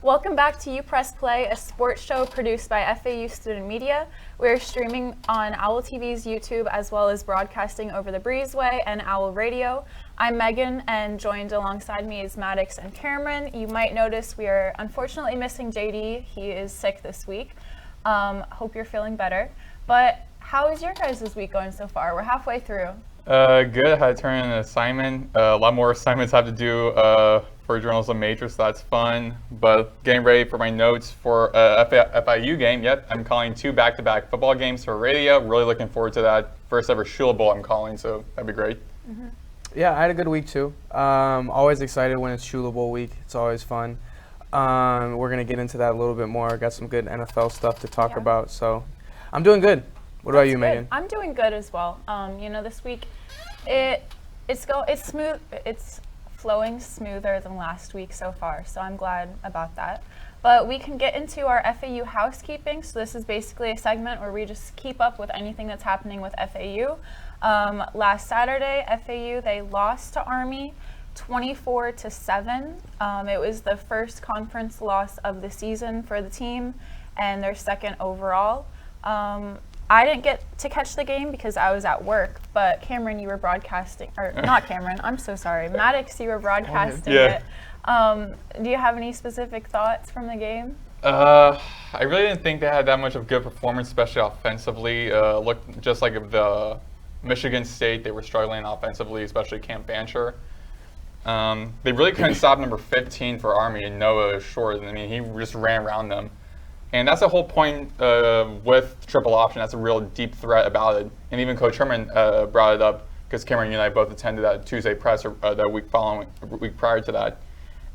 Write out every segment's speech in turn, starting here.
Welcome back to UPress Play, a sports show produced by FAU Student Media. We're streaming on OwlTV's YouTube as well as broadcasting over the Breezeway and Owl Radio. I'm Megan, and joined alongside me is Maddox and Cameron. You might notice we are unfortunately missing JD. He is sick this week. Hope you're feeling better. But how is your guys' week going so far? We're halfway through. Good. I had to turn in an assignment. A lot more assignments I have to do for journalism major, so that's fun. But getting ready for my notes for FIU game. Yep, I'm calling 2 back-to-back football games for radio. Really looking forward to that. First ever Shula Bowl I'm calling, so that'd be great. Mm-hmm. Yeah, I had a good week too. Always excited when it's Shula Bowl week. It's always fun. We're going to get into that a little bit more. Got some good NFL stuff to talk about, so I'm doing good. What about you, Megan? I'm doing good as well. This week it's smooth. It's flowing smoother than last week so far, so I'm glad about that. But we can get into our FAU housekeeping. So this is basically a segment where we just keep up with anything that's happening with FAU. Last Saturday, FAU, they lost to Army 24-7. It was the first conference loss of the season for the team and their second overall. I didn't get to catch the game because I was at work, but Cameron, you were broadcasting, or not Cameron, I'm so sorry. Maddox, you were broadcasting it. Do you have any specific thoughts from the game? I really didn't think they had that much of a good performance, especially offensively. Looked just like the Michigan State, they were struggling offensively, especially Cam Fancher. They really couldn't stop number 15 for Army and Noah Short. I mean, he just ran around them. And that's the whole point with triple option. That's a real deep threat about it. And even Coach Herman brought it up because Cameron, you and I both attended that Tuesday presser that week prior to that.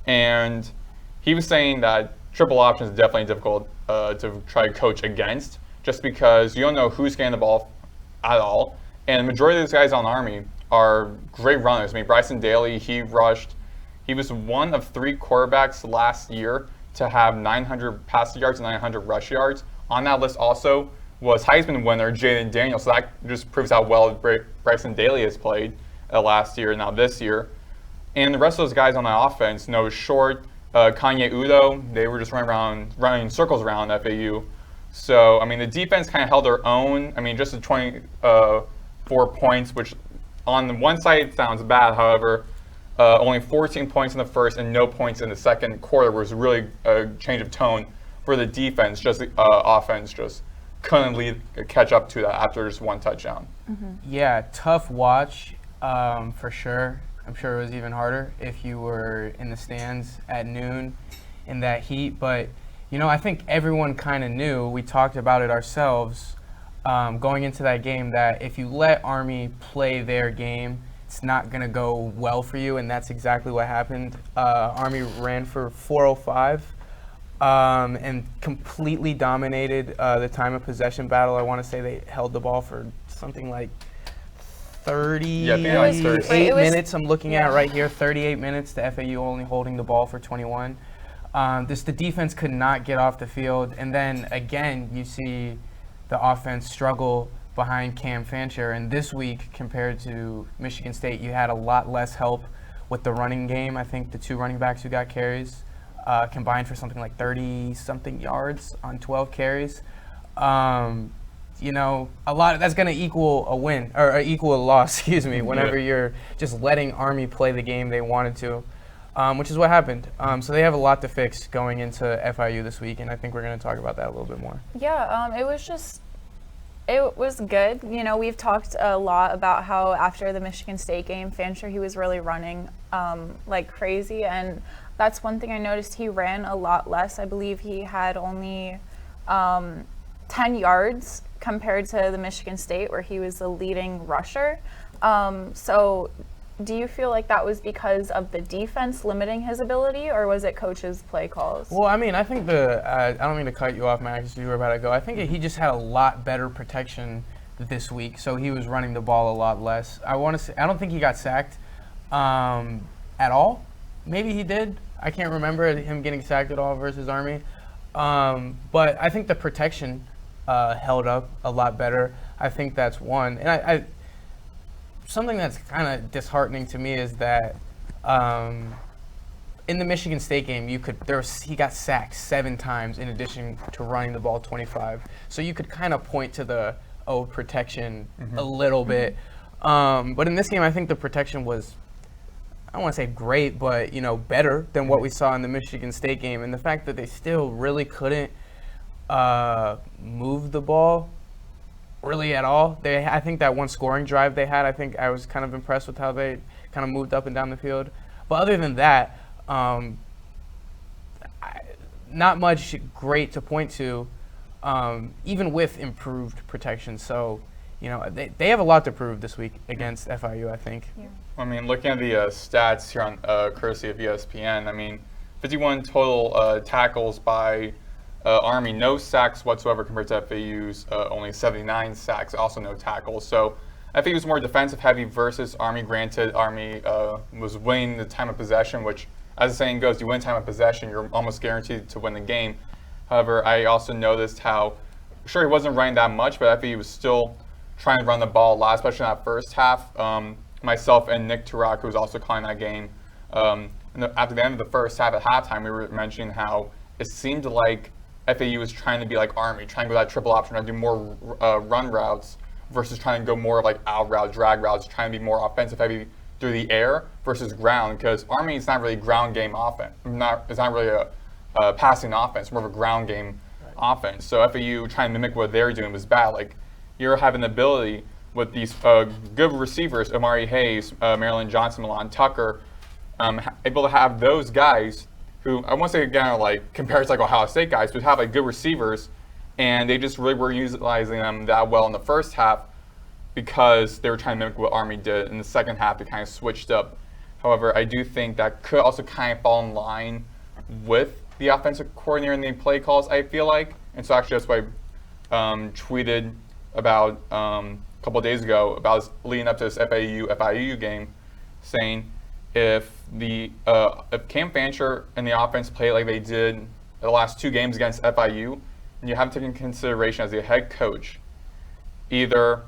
And he was saying that triple option is definitely difficult to try to coach against just because you don't know who's getting the ball at all. And the majority of these guys on Army are great runners. I mean, Bryson Daly, he was one of 3 quarterbacks last year to have 900 passing yards and 900 rush yards. On that list also was Heisman winner Jaden Daniels. So that just proves how well Bryson Daly has played last year and now this year. And the rest of those guys on the offense, Noah Short, Kanye Udo, they were just running circles around FAU. So, I mean, the defense kind of held their own. I mean, just the 24 points, which on the one side sounds bad. However, only 14 points in the first and no points in the second quarter was really a change of tone for the defense. Just the offense just couldn't catch up to that after just one touchdown. Mm-hmm. Yeah, tough watch for sure. I'm sure it was even harder if you were in the stands at noon in that heat. But, I think everyone kind of knew, we talked about it ourselves going into that game, that if you let Army play their game, it's not going to go well for you, and that's exactly what happened. Army ran for 405 and completely dominated the time of possession battle. I want to say they held the ball for something like 38 minutes. I'm looking at right here, 38 minutes to FAU only holding the ball for 21. The defense could not get off the field, and then again you see the offense struggle behind Cam Fancher. And this week, compared to Michigan State, you had a lot less help with the running game. I think the 2 running backs who got carries combined for something like 30-something yards on 12 carries. A lot of that's going to equal a win, or equal a loss, whenever you're just letting Army play the game they wanted to, which is what happened. So they have a lot to fix going into FIU this week, and I think we're going to talk about that a little bit more. Yeah, it was good. We've talked a lot about how after the Michigan State game, Fancher, he was really running like crazy. And that's one thing I noticed. He ran a lot less. I believe he had only 10 yards compared to the Michigan State, where he was the leading rusher. So do you feel like that was because of the defense limiting his ability, or was it coach's play calls? Well, I mean, I think I don't mean to cut you off, Max, you were about to go. I think he just had a lot better protection this week, so he was running the ball a lot less. I don't think he got sacked at all. Maybe he did. I can't remember him getting sacked at all versus Army. But I think the protection held up a lot better. I think that's one. And something that's kind of disheartening to me is that in the Michigan State game, he got sacked 7 times in addition to running the ball 25. So you could kind of point to the protection a little bit. But in this game, I think the protection was, I don't want to say great, but better than what we saw in the Michigan State game. And the fact that they still really couldn't move the ball really at all. I think that one scoring drive they had, I was kind of impressed with how they kind of moved up and down the field. But other than that, not much great to point to, even with improved protection. So, they have a lot to prove this week against FIU, I think. Yeah. I mean, looking at the stats here on courtesy of ESPN, I mean, 51 total tackles by Army, no sacks whatsoever compared to FAU's only 79 sacks, also no tackles. So FAU was more defensive heavy versus Army. Granted, Army was winning the time of possession, which, as the saying goes, you win time of possession, you're almost guaranteed to win the game. However, I also noticed how, sure, he wasn't running that much, but FAU was still trying to run the ball a lot, especially in that first half. Myself and Nick Turok, who was also calling that game, after the end of the first half at halftime, we were mentioning how it seemed like FAU was trying to be like Army, trying to go that triple option, trying to do more run routes versus trying to go more like out routes, drag routes, trying to be more offensive heavy through the air versus ground, because Army is not really ground game offense. It's not really a passing offense, more of a ground game offense. So FAU trying to mimic what they're doing was bad. Like, you're having the ability with these good receivers, Amari Hayes, Marilyn Johnson, Milan Tucker, able to have those guys who, I won't say again like compared to like Ohio State guys, but have like good receivers, and they just really were utilizing them that well in the first half because they were trying to mimic what Army did. In the second half, they kind of switched up. However, I do think that could also kind of fall in line with the offensive coordinator and the play calls, I feel like. And so actually that's why I tweeted about a couple of days ago about us leading up to this FIU game, saying if Cam Fancher and the offense play like they did the last 2 games against FIU, and you have to take into consideration as a head coach, either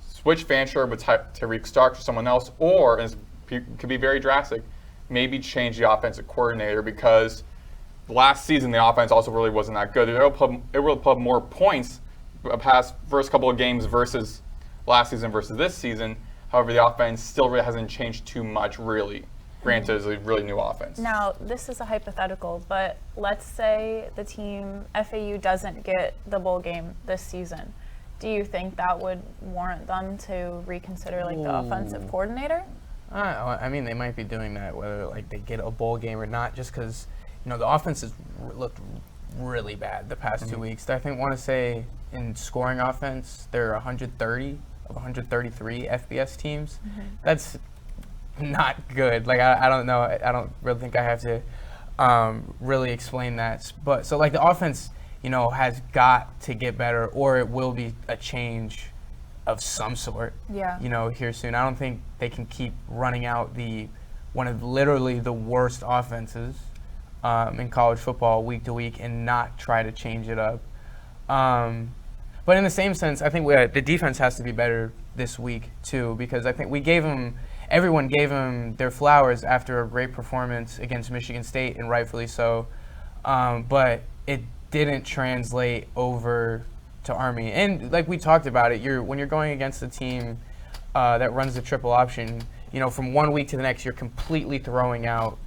switch Fancher with Tyreek Starks or someone else, or, and it could be very drastic, maybe change the offensive coordinator, because last season the offense also really wasn't that good. It will put more points past first couple of games versus last season versus this season. However, the offense still really hasn't changed too much, really. Granted, it's a really new offense. Now, this is a hypothetical, but let's say the team, FAU, doesn't get the bowl game this season. Do you think that would warrant them to reconsider like the offensive coordinator? I mean, they might be doing that whether like they get a bowl game or not, just because the offense has looked really bad the past 2 weeks. I think want to say in scoring offense, they're 130 of 133 FBS teams. That's not good. Like I don't know. I don't really think I have to really explain that. But so like the offense, has got to get better, or it will be a change of some sort. Yeah. Here soon. I don't think they can keep running out one of literally the worst offenses in college football week to week and not try to change it up. But in the same sense, I think the defense has to be better this week too, because I think everyone gave them their flowers after a great performance against Michigan State, and rightfully so. But it didn't translate over to Army. And like we talked about it, when you're going against a team that runs the triple option, from one week to the next, you're completely throwing out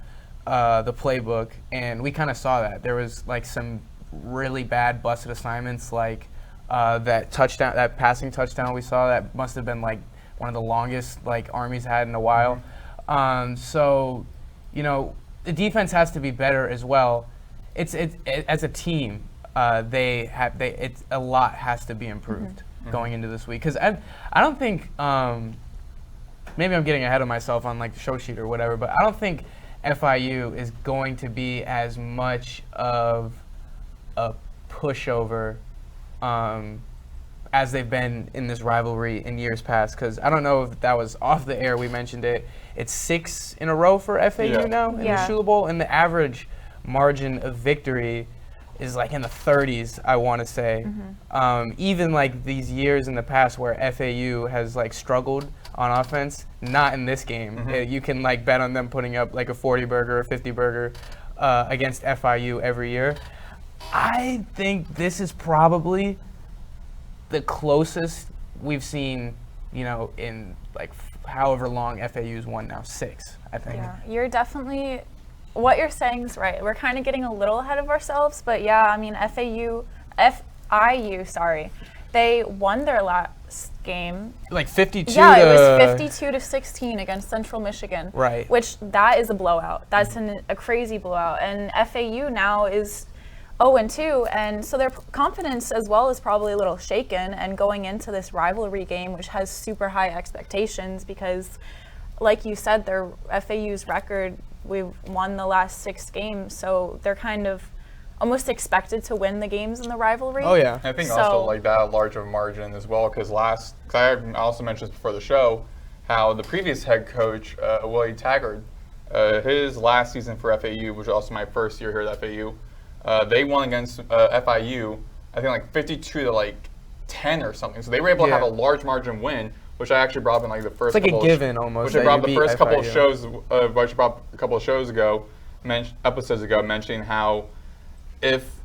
the playbook, and we kind of saw that. There was like some really bad busted assignments, like that passing touchdown we saw that must have been like one of the longest like Army's had in a while. So the defense has to be better as well. It's as a team, a lot has to be improved going into this week, because I don't think maybe I'm getting ahead of myself on like the show sheet or whatever, but I don't think FIU is going to be as much of a pushover as they've been in this rivalry in years past, because I don't know if that was off the air, we mentioned it. It's 6 in a row for FAU now in the Shula Bowl, and the average margin of victory is like in the 30s, I want to say. Even like these years in the past where FAU has like struggled on offense, not in this game. You can like bet on them putting up like a 40 burger or 50 burger against FIU every year. I think this is probably the closest we've seen, you know, in like however long FAU's won now, 6, I think. Yeah, you're definitely, what you're saying is right. We're kind of getting a little ahead of ourselves, but yeah, I mean, FIU, they won their last game. Like 52 Yeah, to... it was 52 to 16 against Central Michigan. Right. Which, that is a blowout. That's a crazy blowout. And FAU now is 0-2, and so their confidence as well is probably a little shaken, and going into this rivalry game, which has super high expectations because, like you said, their FAU's record, we've won the last 6 games, so they're kind of almost expected to win the games in the rivalry. Oh, yeah. I think also like that large of a margin as well, because I also mentioned this before the show, how the previous head coach, Willie Taggart, his last season for FAU, which was also my first year here at FAU, they won against FIU, I think like 52 to like 10 or something. So they were able to have a large margin win, which I actually brought up in like the first. It's like a given almost. Which I brought up the first couple of shows. Which I brought a couple of shows ago, episodes ago, mentioning how if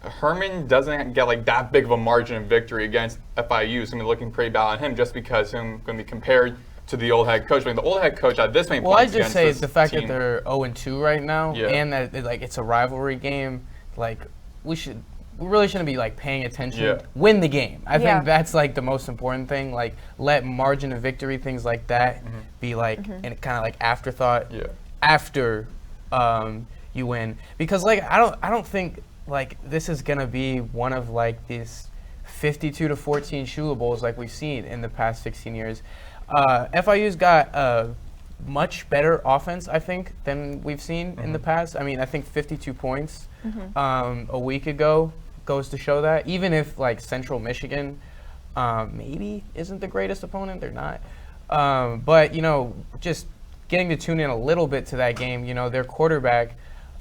Herman doesn't get like that big of a margin of victory against FIU, it's gonna be looking pretty bad on him, just because him going to be compared to the old head coach. I mean, the old head coach had this many points. Well, I just say the fact team. that they're 0-2 right now, and that like it's a rivalry game. Like we really shouldn't be like paying attention. Yeah. Win the game. I think that's like the most important thing. Like let margin of victory, things like that, be like and kind of like afterthought after you win. Because like I don't think like this is gonna be one of like these 52 to 14 Shula Bowls like we've seen in the past 16 years. FIU's got a much better offense, I think, than we've seen in the past. I mean, I think 52 points a week ago goes to show that. Even if, like, Central Michigan maybe isn't the greatest opponent, they're not. But, you know, just getting to tune in a little bit to that game, you know, their quarterback,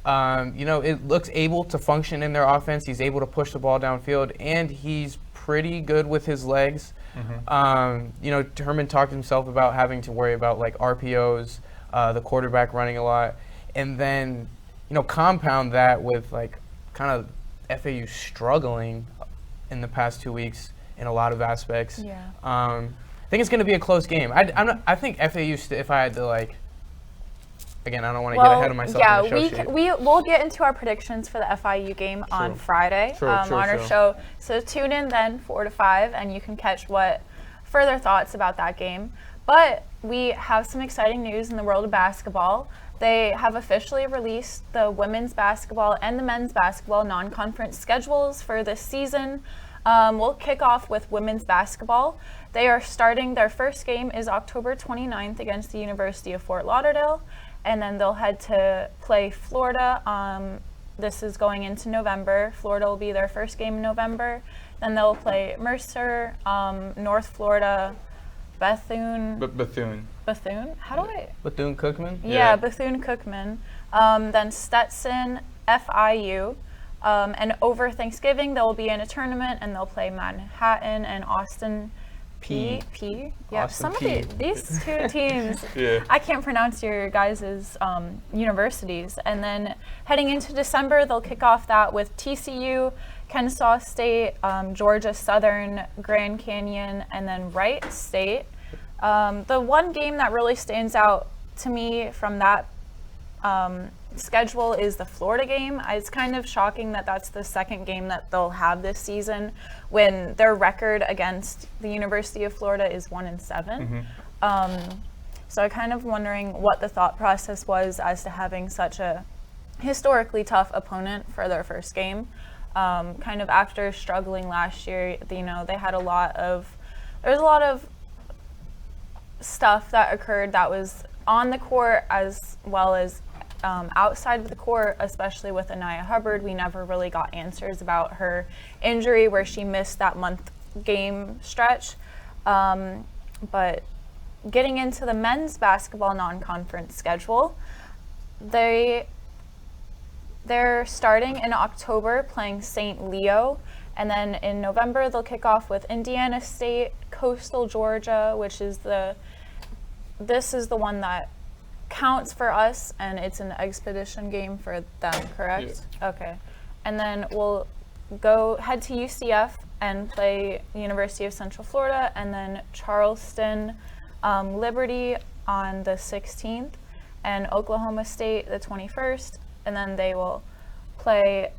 you know, it looks able to function in their offense. He's able to push the ball downfield, and he's pretty good with his legs. You know, Herman talked himself about having to worry about like RPOs, the quarterback running a lot, and then, you know, compound that with like kind of FAU struggling in the past 2 weeks in a lot of aspects. Yeah. I think it's going to be a close game. I think FAU, if I had to like, again, I don't want to get ahead of myself. Yeah, in the show sheet. we'll get into our predictions for the FIU game on Friday on our show. So tune in then 4 to 5, and you can catch what further thoughts about that game. But we have some exciting news in the world of basketball. They have officially released the women's basketball and the men's basketball non-conference schedules for this season. We'll kick off with women's basketball. They are starting, their first game is October 29th against the University of Fort Lauderdale. And then they'll head to play Florida. This is going into November. Florida will be their first game in November. Then they'll play Mercer, North Florida, Bethune. Bethune? How do I? Bethune-Cookman? Yeah, Bethune-Cookman. Then Stetson, FIU. And over Thanksgiving, they'll be in a tournament, and they'll play Manhattan and Austin P. Yeah, Austin some P. of these two teams, I can't pronounce your guys' universities. And then heading into December, they'll kick off that with TCU, Kennesaw State, Georgia Southern, Grand Canyon, and then Wright State. The one game that really stands out to me from that schedule is the Florida game. It's kind of shocking that that's the second game that they'll have this season when their record against the University of Florida is 1-7. So I'm kind of wondering what the thought process was as to having such a historically tough opponent for their first game. Kind of after struggling last year, you know, they had there's a lot of stuff that occurred that was on the court as well as outside of the court, especially with Anaya Hubbard. We never really got answers about her injury where she missed that month game stretch. But getting into the men's basketball non-conference schedule, they they're starting in October playing St. Leo, and then in November they'll kick off with Indiana State, Coastal Georgia, which is this is the one that counts for us, and it's an expedition game for them, correct? Yeah. Okay. And then we'll head to UCF and play University of Central Florida, and then Charleston Liberty on the 16th, and Oklahoma State the 21st, and then they will play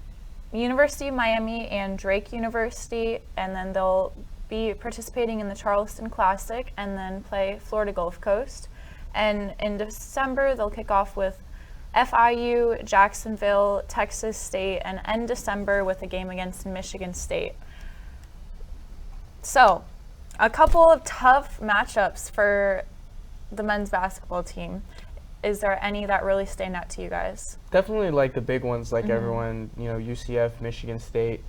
University of Miami and Drake University, and then they'll be participating in the Charleston Classic, and then play Florida Gulf Coast. And in December, they'll kick off with FIU, Jacksonville, Texas State, and end December with a game against Michigan State. So, a couple of tough matchups for the men's basketball team. Is there any that really stand out to you guys? Definitely like the big ones, like everyone, UCF, Michigan State.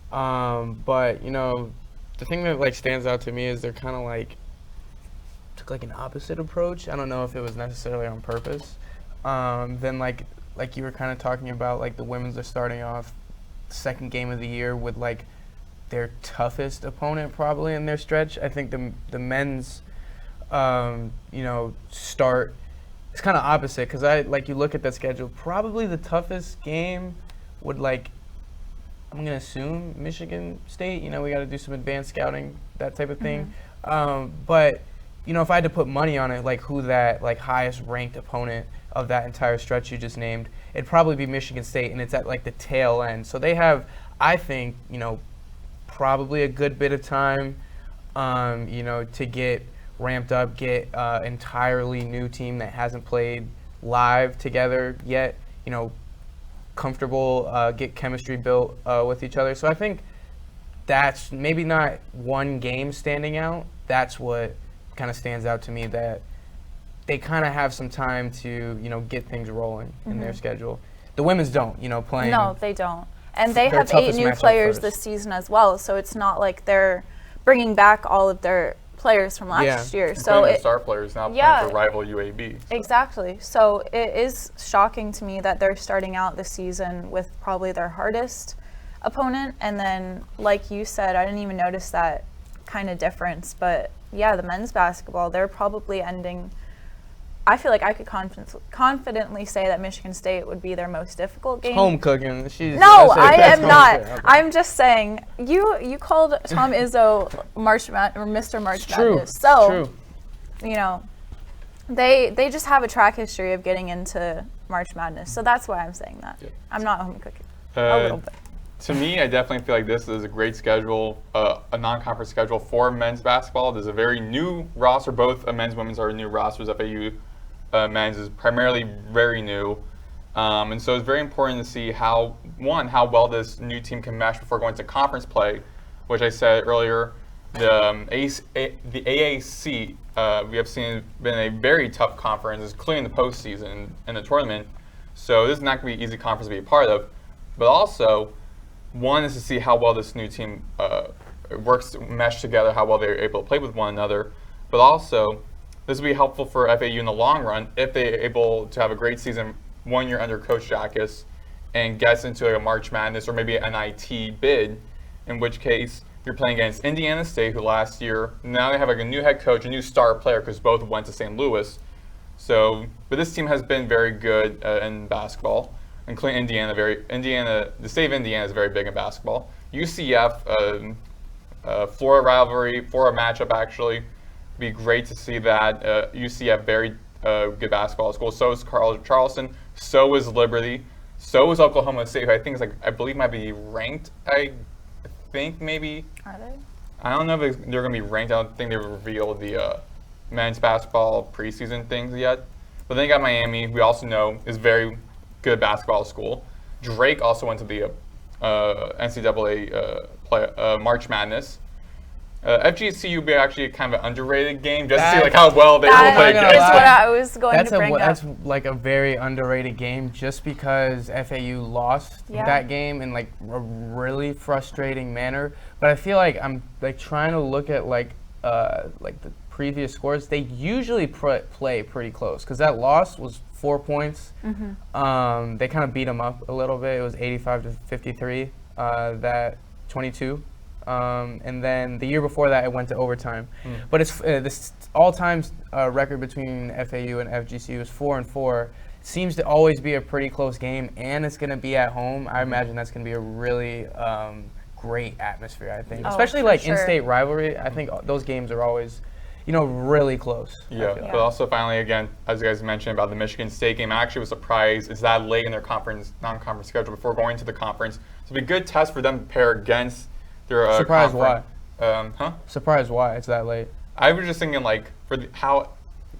But, the thing that like stands out to me is they're kind of like took like an opposite approach. I don't know if it was necessarily on purpose. Then like you were kind of talking about, like the women's are starting off the second game of the year with like their toughest opponent probably in their stretch. I think the men's, start. It's kind of opposite because you look at that schedule. Probably the toughest game would I'm gonna assume Michigan State. We got to do some advanced scouting, that type of thing. But if I had to put money on it, like who that highest ranked opponent of that entire stretch you just named, it'd probably be Michigan State, and it's at the tail end. So they have, I think, probably a good bit of time, to get ramped up, get entirely new team that hasn't played live together yet, comfortable, get chemistry built with each other. So I think that's maybe not one game standing out. That's what kind of stands out to me, that they kind of have some time to, get things rolling in their schedule. The women's don't, playing. No, they don't. And they have 8 new players this season as well, so it's not like they're bringing back all of their players from last year. So star players now playing for rival UAB. Exactly. So it is shocking to me that they're starting out the season with probably their hardest opponent, and then like you said, I didn't even notice that kind of difference, but yeah, the men's basketball, they're probably ending. I feel like I could confidently say that Michigan State would be their most difficult game. Home cooking. No, I am not. I'm just saying. You called Tom Izzo Mr. March Madness. So, they just have a track history of getting into March Madness. So that's why I'm saying that. Yeah. I'm not home cooking. A little bit. To me, I definitely feel like this is a great schedule, a non-conference schedule for men's basketball. There's a very new roster. Both men's and women's are new rosters. FAU men's is primarily very new. And so it's very important to see how well this new team can mesh before going to conference play, which I said earlier. The AAC, we have seen been a very tough conference, including the postseason and the tournament. So this is not going to be an easy conference to be a part of. But also, one is to see how well this new team works to mesh together, how well they're able to play with one another. But also, this will be helpful for FAU in the long run if they're able to have a great season 1 year under Coach Jackus and gets into a March Madness or maybe an NIT bid, in which case you're playing against Indiana State, who last year, now they have a new head coach, a new star player, because both went to St. Louis. So, but this team has been very good in basketball, including Indiana. The state of Indiana is very big in basketball. UCF, Florida rivalry, Florida matchup actually. Be great to see that. UCF, very good basketball school. So is Charleston. So is Liberty. So is Oklahoma State, who I believe might be ranked. I think maybe. Are they? I don't know if they're going to be ranked. I don't think they've revealed the men's basketball preseason things yet. But then you got Miami, we also know is very good basketball school. Drake also went to the NCAA March Madness. FGCU would be actually kind of an underrated game, just to see how well they will play. That's what I was going to bring up. That's like a very underrated game, just because FAU lost that game in a really frustrating manner. But I feel like I'm trying to look at the previous scores, they usually play pretty close because that loss was 4 points. They kind of beat them up a little bit. It was 85-53, that 22. And then the year before that, it went to overtime. But it's this all-time record between FAU and FGCU is 4-4. Seems to always be a pretty close game, and it's going to be at home. I imagine that's going to be a really great atmosphere, I think. Especially like in-state rivalry. I think those games are always, really close. Yeah, but also finally, again, as you guys mentioned about the Michigan State game, I actually was surprised it's that late in their non-conference schedule before going to the conference. So it'll be a good test for them to prepare against their Surprised why? Surprised why it's that late? I was just thinking, like, how...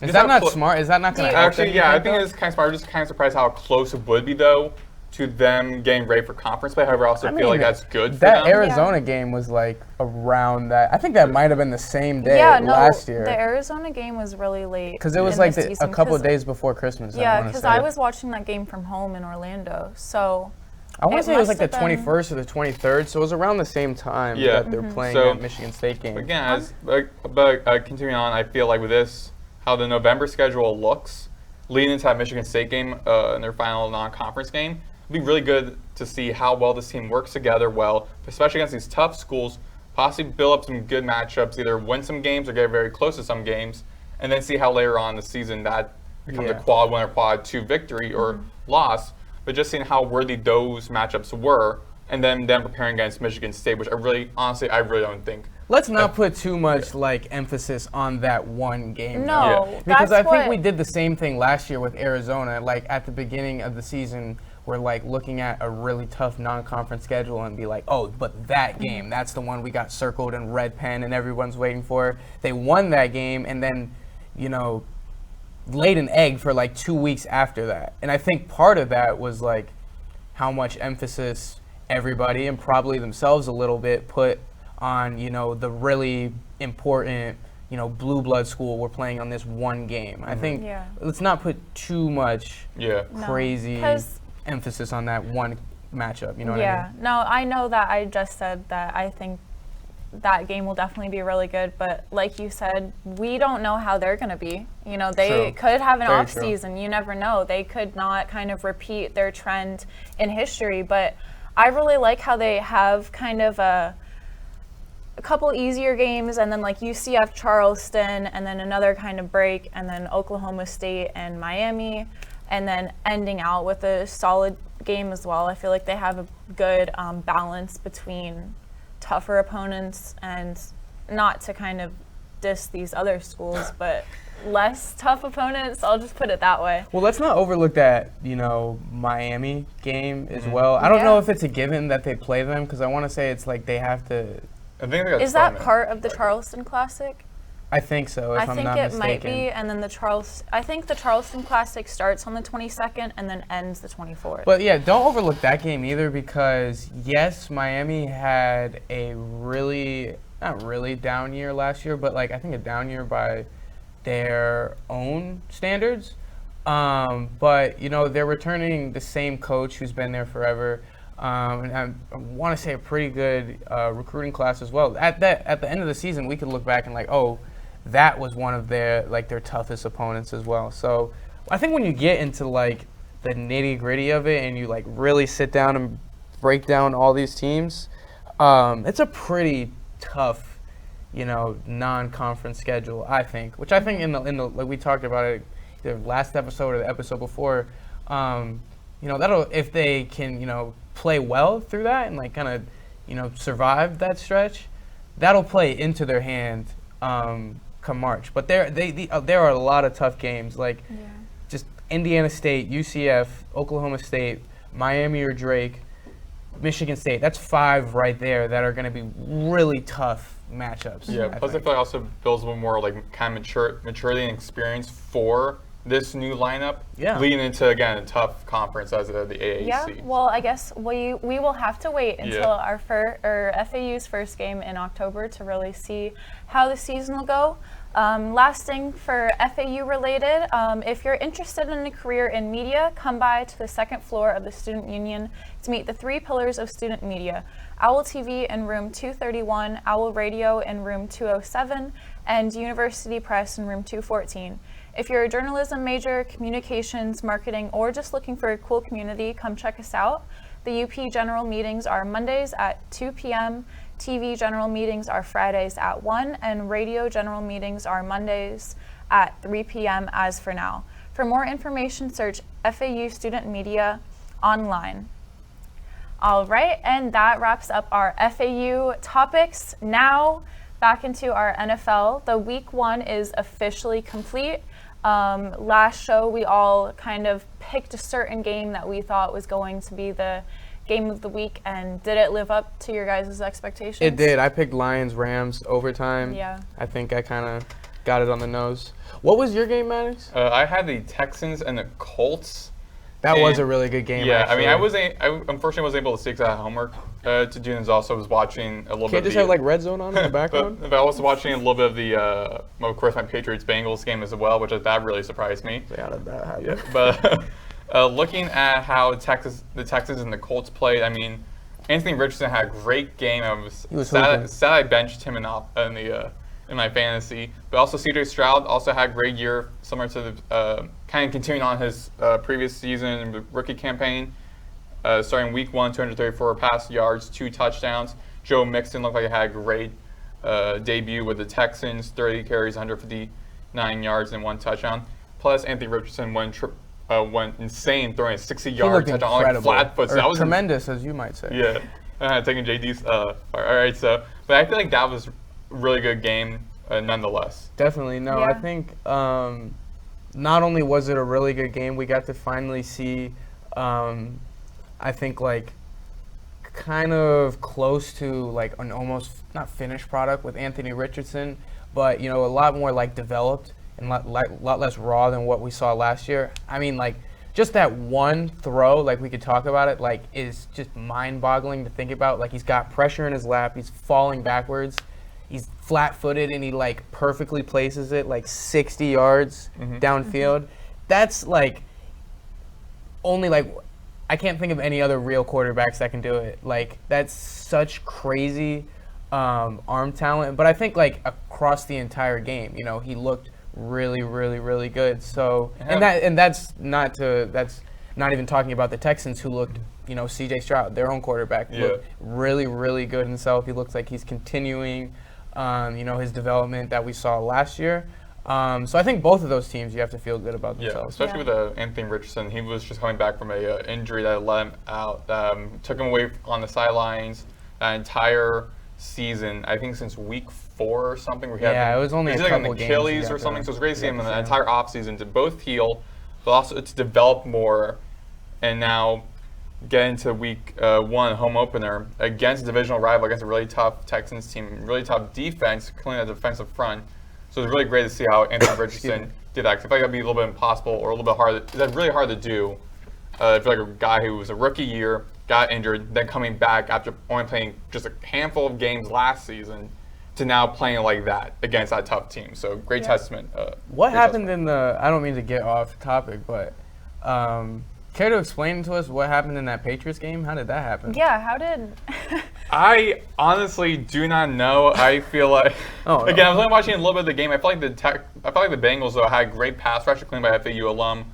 Is that not smart? Is that not going to help them? Actually, yeah, I think it's kind of smart. I'm just kind of surprised how close it would be, though, to them getting ready for conference play. However, I also feel like that's good for them. That Arizona game was like around that. I think that might have been the same day last year. The Arizona game was really late. Because it was like a couple of days before Christmas. Yeah, because I was watching that game from home in Orlando. So I want to say it was like the 21st or the 23rd. So it was around the same time that they're playing that Michigan State game. Again, but continuing on, I feel like with this, how the November schedule looks, leading into that Michigan State game in their final non-conference game, it'll be really good to see how well this team works together well, especially against these tough schools, possibly build up some good matchups, either win some games or get very close to some games, and then see how later on in the season that becomes a quad 1 or quad 2 victory or loss, but just seeing how worthy those matchups were, and then preparing against Michigan State, which I really don't think. Let's not put too much emphasis on that one game. No, because I think we did the same thing last year with Arizona. Like at the beginning of the season, we're like looking at a really tough non-conference schedule and be like, oh, but that game, that's the one we got circled in red pen and everyone's waiting for. They won that game and then, laid an egg for like 2 weeks after that. And I think part of that was like how much emphasis everybody and probably themselves a little bit put on, the really important, blue blood school we're playing on this one game. I think let's not put too much crazy emphasis on that one matchup. You know what I mean? No, I know that I just said that I think that game will definitely be really good, but like you said, we don't know how they're going to be. They could have an off season. You never know. They could not kind of repeat their trend in history, but I really like how they have kind of a couple easier games and then like UCF Charleston and then another kind of break and then Oklahoma State and Miami and then ending out with a solid game as well. I feel like they have a good balance between tougher opponents and not to kind of diss these other schools, but less tough opponents. I'll just put it that way. Well, let's not overlook that, Miami game as well. I don't know if it's a given that they play them because I want to say it's like they have to. I think is that part of the Charleston Classic? I think so, if I'm not mistaken. I think it might be, and then I think the Charleston Classic starts on the 22nd and then ends the 24th. But yeah, don't overlook that game either because, yes, Miami had a not really down year last year, but I think a down year by their own standards. But, they're returning the same coach who's been there forever. And I want to say a pretty good recruiting class as well. At the end of the season, we could look back and that was one of their toughest opponents as well. So I think when you get into the nitty gritty of it and you really sit down and break down all these teams, it's a pretty tough, non-conference schedule. I think, which I think in the we talked about it the last episode or the episode before. That'll if they can play well through that and kind of survive that stretch, that'll play into their hand come March. But there are a lot of tough games just Indiana State, UCF, Oklahoma State, Miami or Drake, Michigan State. That's 5 right there that are going to be really tough matchups. Yeah, plus I feel like also builds a little more kind of maturity and experience for this new lineup, leading into again a tough conference as the AAC. Yeah, well, I guess we will have to wait until our FAU's first game in October to really see how the season will go. Last thing for FAU related, if you're interested in a career in media, come by to the second floor of the Student Union to meet the 3 pillars of student media: OwlTV in room 231, Owl Radio in room 207, and University Press in room 214. If you're a journalism major, communications, marketing, or just looking for a cool community, come check us out. The UP general meetings are Mondays at 2 p.m., TV general meetings are Fridays at 1, and radio general meetings are Mondays at 3 p.m. as for now. For more information, search FAU Student Media online. All right, and that wraps up our FAU topics. Now, back into our NFL. The week 1 is officially complete. Last show, we all kind of picked a certain game that we thought was going to be the game of the week, and did it live up to your guys' expectations? It did. I picked Lions-Rams overtime. Yeah. I think I kind of got it on the nose. What was your game, Maddox? I had the Texans and the Colts. That was a really good game. Yeah, actually. I mean, I unfortunately wasn't able to see because I had homework to do, and also was watching a little bit. Can't just of have like Red Zone on in the background? but I was watching a little bit of the, of course, my Patriots-Bengals game as well, which that really surprised me. Yeah, how did that happen? Yeah, but looking at how the Texans and the Colts played, I mean, Anthony Richardson had a great game. I was sad I benched him in my fantasy. But also C.J. Stroud also had a great year, similar to the kind of continuing on his previous season rookie campaign. Starting week 1, 234 pass yards, 2 touchdowns. Joe Mixon looked like he had a great debut with the Texans, 30 carries, 159 yards, and 1 touchdown. Plus, Anthony Richardson went insane, throwing a 60-yard touchdown on like flat foot. So that was tremendous, as you might say. Yeah, taking JD's. All right, so, but I feel like that was a really good game, nonetheless. Definitely, no. Yeah. I think not only was it a really good game, we got to finally see, I think, like, kind of close to like an almost not finished product with Anthony Richardson, but a lot more like developed and a lot less raw than what we saw last year. I mean, like, just that one throw, like, we could talk about it, like, is just mind-boggling to think about. Like, he's got pressure in his lap, he's falling backwards, he's flat-footed, and he, like, perfectly places it, like, 60 yards downfield. That's, like, only, like, I can't think of any other real quarterbacks that can do it. Like, that's such crazy arm talent. But I think, like, across the entire game, he looked really, really, really good. So, and that's not even talking about the Texans, who looked, C.J. Stroud, their own quarterback, looked really, really good himself. He looks like he's continuing, his development that we saw last year. So I think both of those teams, you have to feel good about themselves. Yeah, especially with Anthony Richardson. He was just coming back from a injury that let him out, took him away on the sidelines that entire season. I think since week 4 or something. It was only a couple games. Achilles or something. So it's great to see him in the entire offseason to both heal, but also to develop more, and now get into week 1 home opener against a divisional rival, against a really tough Texans team, really tough defense, including the defensive front. So it's really great to see how Anthony Richardson did that. 'Cause I feel like that'd be a little bit impossible or a little bit hard. That's really hard to do. If you're like a guy who was a rookie year, got injured, then coming back after only playing just a handful of games last season, to now playing like that against that tough team. So great testament. What happened in the? I don't mean to get off topic, but care to explain to us what happened in that Patriots game? How did that happen? Yeah, how did? I honestly do not know. I feel like again, I was only watching a little bit of the game. I feel like the Bengals though had great pass rush, cleaned by FAU alum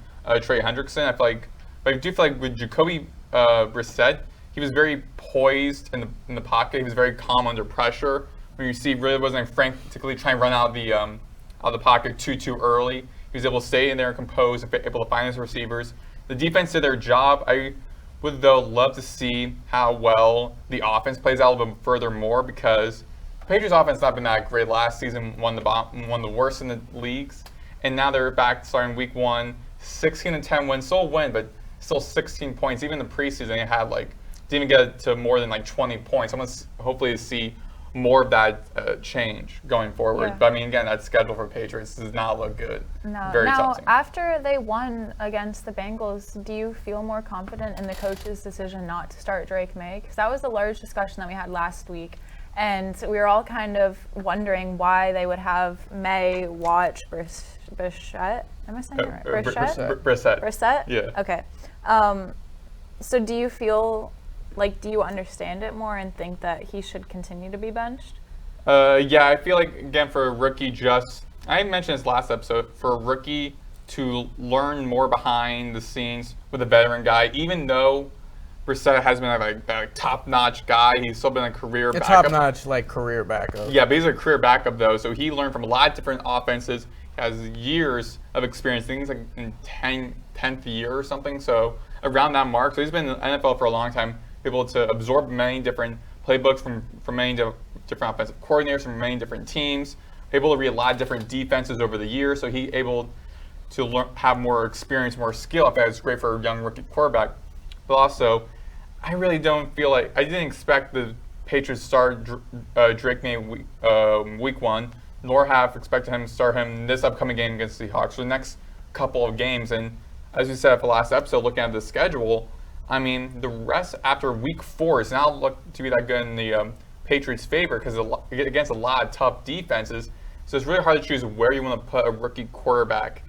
Trey Hendrickson. I do feel like with Jacoby Brissett, he was very poised in the pocket. He was very calm under pressure. When you see, really wasn't frantically trying to run out of the pocket too early. He was able to stay in there and compose, and able to find his receivers. The defense did their job. I would, though, love to see how well the offense plays out a little bit furthermore, because the Patriots' offense has not been that great last season, one of the worst in the leagues, and now they're back starting week 1, 16-10 win, still a win, but still 16 points. Even in the preseason, they had didn't even get to more than 20 points. I want to hopefully see more of that change going forward. Yeah. But I mean, again, that schedule for Patriots does not look good. No. Very now, tough team. After they won against the Bengals, do you feel more confident in the coach's decision not to start Drake May? Because that was the large discussion that we had last week. And we were all kind of wondering why they would have May watch Brissett. Am I saying it right? Brissett. Brissett? Yeah. Okay. So do you feel like, do you understand it more and think that he should continue to be benched? Yeah, I feel like, again, for a rookie I mentioned this last episode, for a rookie to learn more behind the scenes with a veteran guy, even though Brissett has been a top-notch guy, he's still been a career backup. Top-notch, career backup. Yeah, but he's a career backup, though, so he learned from a lot of different offenses, has years of experience. I think he's like in 10th year or something, so around that mark. So he's been in the NFL for a long time, able to absorb many different playbooks from many different offensive coordinators from many different teams, able to read a lot of different defenses over the years, so he able to have more experience, more skill. I think it's great for a young rookie quarterback. But also, I really don't feel like, I didn't expect the Patriots to start Drake May week 1, nor have expected him to start him this upcoming game against the Seahawks for the next couple of games. And as we said at the last episode, looking at the schedule, I mean, the rest after week 4 is now look to be that good in the Patriots' favor because against a lot of tough defenses. So it's really hard to choose where you want to put a rookie quarterback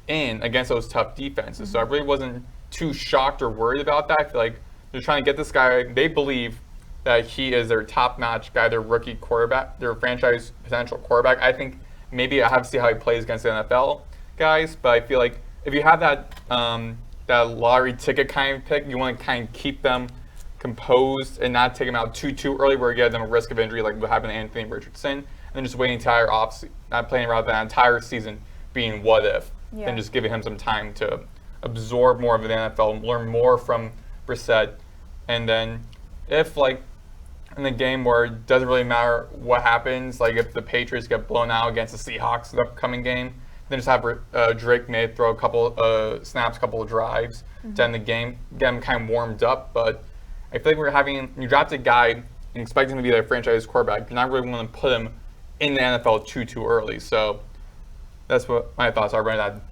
in against those tough defenses. Mm-hmm. So I really wasn't too shocked or worried about that. I feel like they're trying to get this guy. They believe that he is their top-notch guy, their rookie quarterback, their franchise potential quarterback. I think maybe I have to see how he plays against the NFL guys, but I feel like if you have that that lottery ticket kind of pick, you want to kind of keep them composed and not take them out too early where you give them a risk of injury like what happened to Anthony Richardson, and then just waiting entire not playing around that entire season being what if, and just giving him some time to absorb more of the NFL, learn more from Brissett, and then if in the game where it doesn't really matter what happens, like if the Patriots get blown out against the Seahawks in the upcoming game, then just have Drake May throw a couple snaps, a couple of drives to end the game, get him kind of warmed up. But I feel like you draft a guy and expect him to be their franchise quarterback, you're not really going to put him in the NFL too early. So that's what my thoughts are.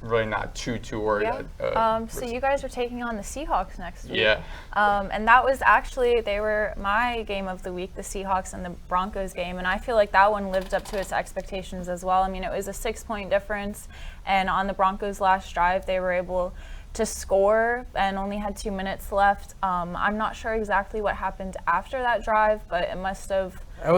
Really not too worried. Yeah. So you guys are taking on the Seahawks next week. Yeah. And that was actually, they were my game of the week, the Seahawks and the Broncos game. And I feel like that one lived up to its expectations as well. I mean, it was a 6-point difference. And on the Broncos' last drive, they were able to score and only had 2 minutes left. I'm not sure exactly what happened after that drive, but it must have. I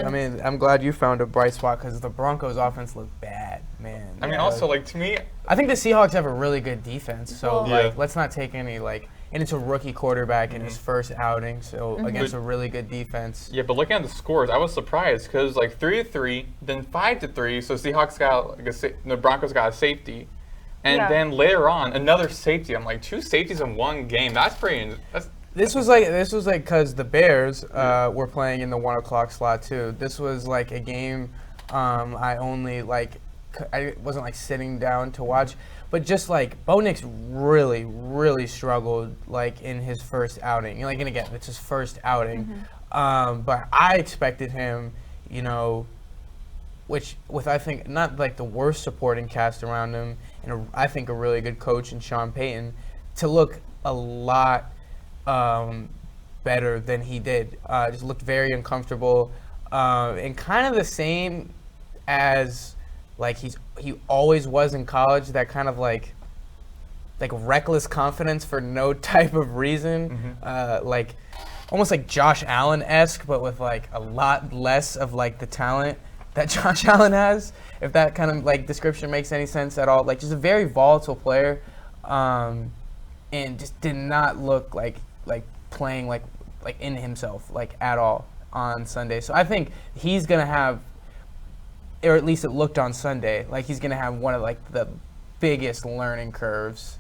mean, I'm glad you found a bright spot because the Broncos' offense looked bad, man. I mean, also, to me, I think the Seahawks have a really good defense. So, let's not take any, and it's a rookie quarterback in his first outing, so against a really good defense. Yeah, but looking at the scores, I was surprised because 3-3, then 5-3. So Seahawks got the Broncos got a safety, and then later on another safety. I'm like, 2 safeties in one game. That's pretty. This was because the Bears were playing in the 1 o'clock slot too. This was a game I only I wasn't sitting down to watch, but just Bo Nix really struggled in his first outing. And again, it's his first outing, but I expected him, with I think not the worst supporting cast around him, and I think a really good coach in Sean Payton, to look a lot better than he did. Just looked very uncomfortable, and kind of the same as he always was in college. That kind of reckless confidence for no type of reason, almost like Josh Allen-esque, but with a lot less of the talent that Josh Allen has. If that kind of description makes any sense at all, just a very volatile player, and just did not look like playing in himself at all on Sunday. So I think he's gonna have, or at least it looked on Sunday he's gonna have one of the biggest learning curves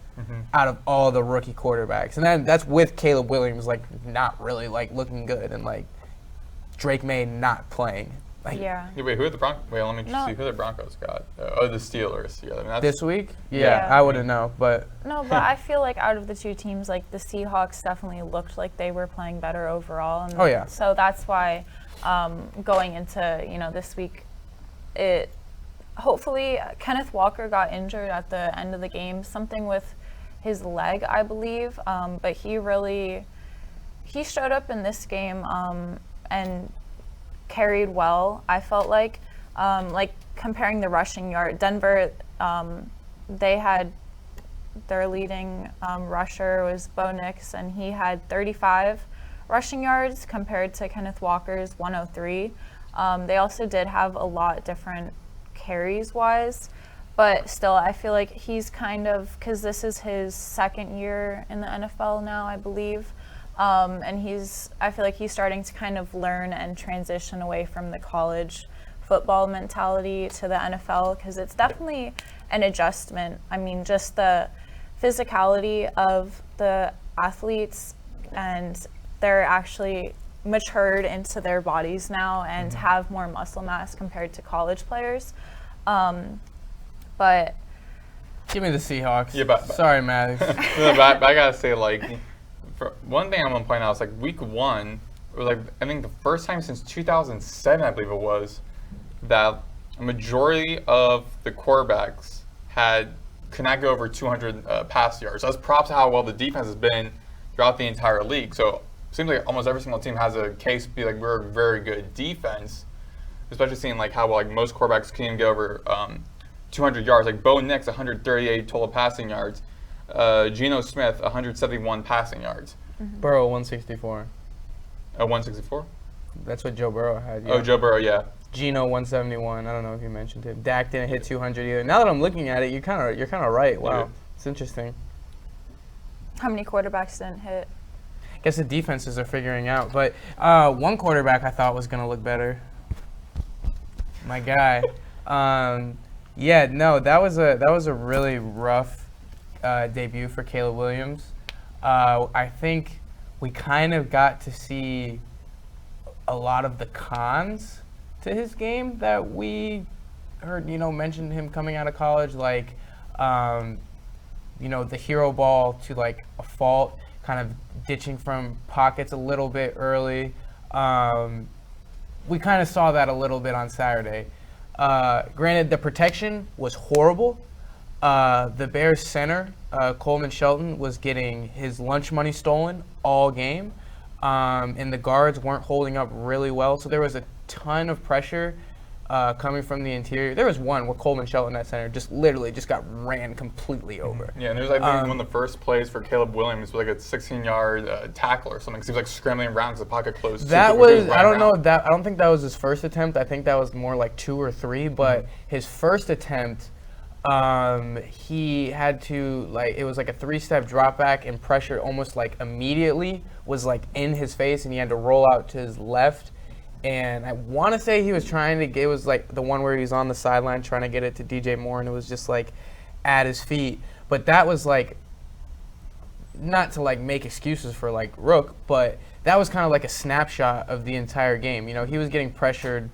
out of all the rookie quarterbacks, and that's with Caleb Williams not really looking good, and Drake May not playing. Wait, who are the Broncos? Wait, let me see who the Broncos got. The Steelers. Yeah, I mean, this week? Yeah, I wouldn't know, but. No, but I feel out of the two teams, the Seahawks definitely looked like they were playing better overall. And so that's why going into, this week, hopefully Kenneth Walker got injured at the end of the game, something with his leg, I believe. But he showed up in this game, and carried well, I felt like comparing the rushing yard, Denver, they had their leading rusher was Bo Nix, and he had 35 rushing yards compared to Kenneth Walker's 103. They also did have a lot different carries wise, but still I feel like he's kind of, because this is his second year in the NFL now, I believe, and I feel like he's starting to kind of learn and transition away from the college football mentality to the NFL, because it's definitely an adjustment. I mean, just the physicality of the athletes, and they're actually matured into their bodies now and have more muscle mass compared to college players. But give me the Seahawks. Yeah, but sorry, Maddox. No, but I gotta say, like, for one thing I'm gonna point out is, like, week 1, it was like, I think the first time since 2007, I believe it was, that a majority of the quarterbacks could not go over 200 pass yards. So that's props to how well the defense has been throughout the entire league. So it seems like almost every single team has a case to be like, we're a very good defense, especially seeing like how well, like, most quarterbacks can get over 200 yards. Like Bo Nix, 138 total passing yards. Geno Smith, 171 passing yards. Burrow, 164. 164? That's what Joe Burrow had. Yeah. Oh, Joe Burrow, yeah. Geno 171. I don't know if you mentioned him. Dak didn't hit 200 either. Now that I'm looking at it, you're kind of right. Wow, Yeah. It's interesting. how many quarterbacks didn't hit? I guess the defenses are figuring out. But one quarterback I thought was gonna look better. My guy. Yeah, no, that was a really rough debut for Caleb Williams. I think we kind of got to see a lot of the cons to his game that we heard, mentioned him coming out of college, like, the hero ball to like a fault, kind of ditching from pockets a little bit early. We kind of saw that a little bit on Saturday. Granted, the protection was horrible. The Bears center, Coleman Shelton, was getting his lunch money stolen all game. And the guards weren't holding up really well. So there was a ton of pressure coming from the interior. There was one where Coleman Shelton at center just got ran completely over. Yeah, and there's, I think, one of the first plays for Caleb Williams was like a 16-yard tackle or something. 'Cause he was like scrambling around because the pocket closed. That was, I don't think that was his first attempt. I think that was more like 2 or 3. But his first attempt, he had to, like, it was like a 3-step drop back, and pressure almost like immediately was like in his face, and he had to roll out to his left. And I want to say he was trying to get, it was like the one where he was on the sideline trying to get it to DJ Moore, and it was just like at his feet. But that was like, not to like make excuses for like Rook, but that was kind of like a snapshot of the entire game. He was getting pressured,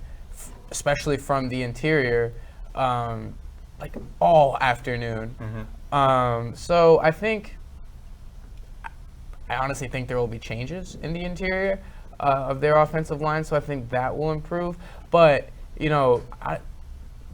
especially from the interior, like all afternoon. So I honestly think there will be changes in the interior of their offensive line, so I think that will improve. But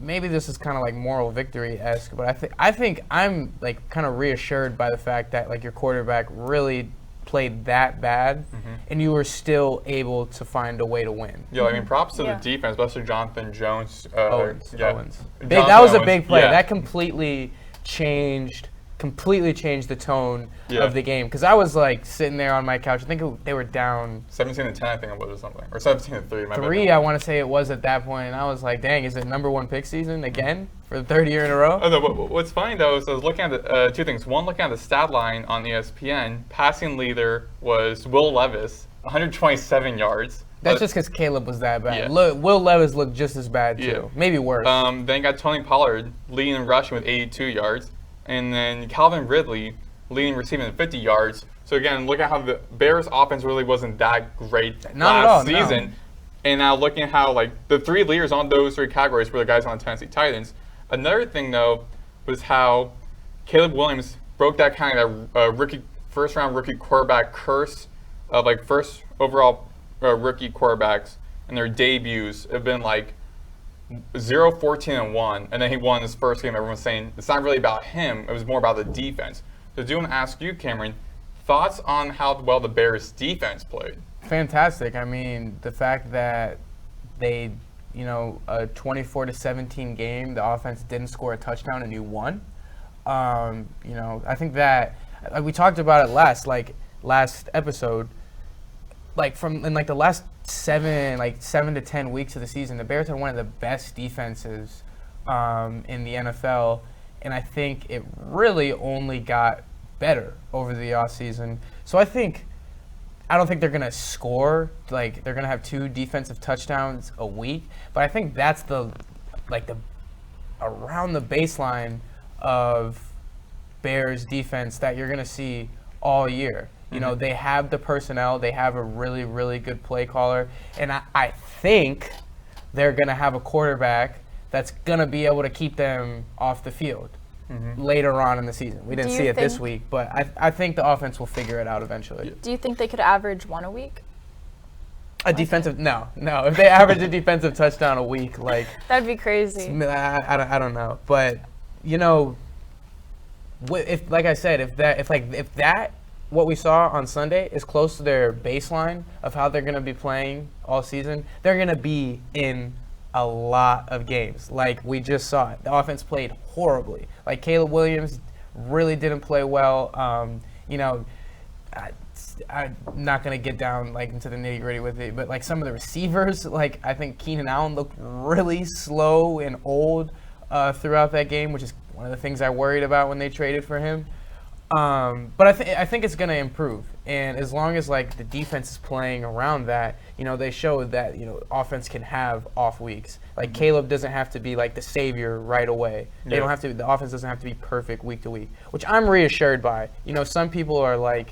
maybe this is kind of like moral victory-esque, but I think I'm like kind of reassured by the fact that like your quarterback really played that bad, and you were still able to find a way to win. Yeah, I mean, props to the defense, especially Jonathan Jones. Owens. Owens. That was a big play. Yeah. That completely changed the tone of the game. Because I was like sitting there on my couch. I think they were down 17-10, I think it was, or something, or 17-3. 3, I want to say it was at that point, and I was like, "Dang, is it number 1 pick season again for the 3rd year in a row?" Oh, no, what's funny though is I was looking at the 2 things. One, looking at the stat line on ESPN, passing leader was Will Levis, 127 yards. That's just because Caleb was that bad. Yeah. Look, Will Levis looked just as bad too, maybe worse. Then you got Tony Pollard leading in rushing with 82 yards. And then Calvin Ridley leading receiving at 50 yards. So again, look at how the Bears offense really wasn't that great last season. No. And now looking at how like the 3 leaders on those 3 categories were the guys on the Tennessee Titans. Another thing though was how Caleb Williams broke that kind of first-round rookie quarterback curse of like first overall rookie quarterbacks and their debuts have been like 0-14-1, and then he won his first game. Everyone's saying it's not really about him, it was more about the defense. So I do want to ask you, Cameron, thoughts on how well the Bears defense played? Fantastic. I mean, the fact that they, a 24-17 game, the offense didn't score a touchdown and you won. I think that we talked about it last episode. In the last 7 to 10 weeks of the season, the Bears had one of the best defenses in the NFL, and I think it really only got better over the offseason. So I don't think they're going to score, they're going to have 2 defensive touchdowns a week, but I think that's the around the baseline of Bears defense that you're going to see all year. They have the personnel, they have a really, really good play caller, and I think they're going to have a quarterback that's going to be able to keep them off the field later on in the season. We didn't see it this week, but I think the offense will figure it out eventually. Do you think they could average 1 a week? No. If they average a defensive touchdown a week, that'd be crazy. I don't know, but if like I said, if that what we saw on Sunday is close to their baseline of how they're going to be playing all season, they're going to be in a lot of games. Like we just saw it. The offense played horribly. Caleb Williams really didn't play well. I'm not going to get down into the nitty-gritty with it, but some of the receivers, I think Keenan Allen looked really slow and old throughout that game, which is one of the things I worried about when they traded for him. But I think it's going to improve, and as long as the defense is playing around that, they showed that offense can have off weeks. Caleb doesn't have to be the savior right away. They don't have to. The offense doesn't have to be perfect week to week, which I'm reassured by. Some people are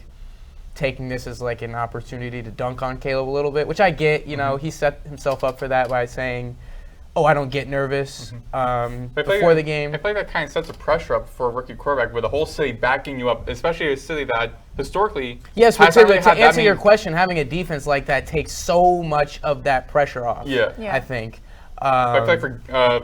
taking this as an opportunity to dunk on Caleb a little bit, which I get. He set himself up for that by saying, "Oh, I don't get nervous before the game." I feel that kind of sets a pressure up for a rookie quarterback with the whole city backing you up, especially a city that historically. Yes, but to answer your question, having a defense like that takes so much of that pressure off. Yeah. I think. I feel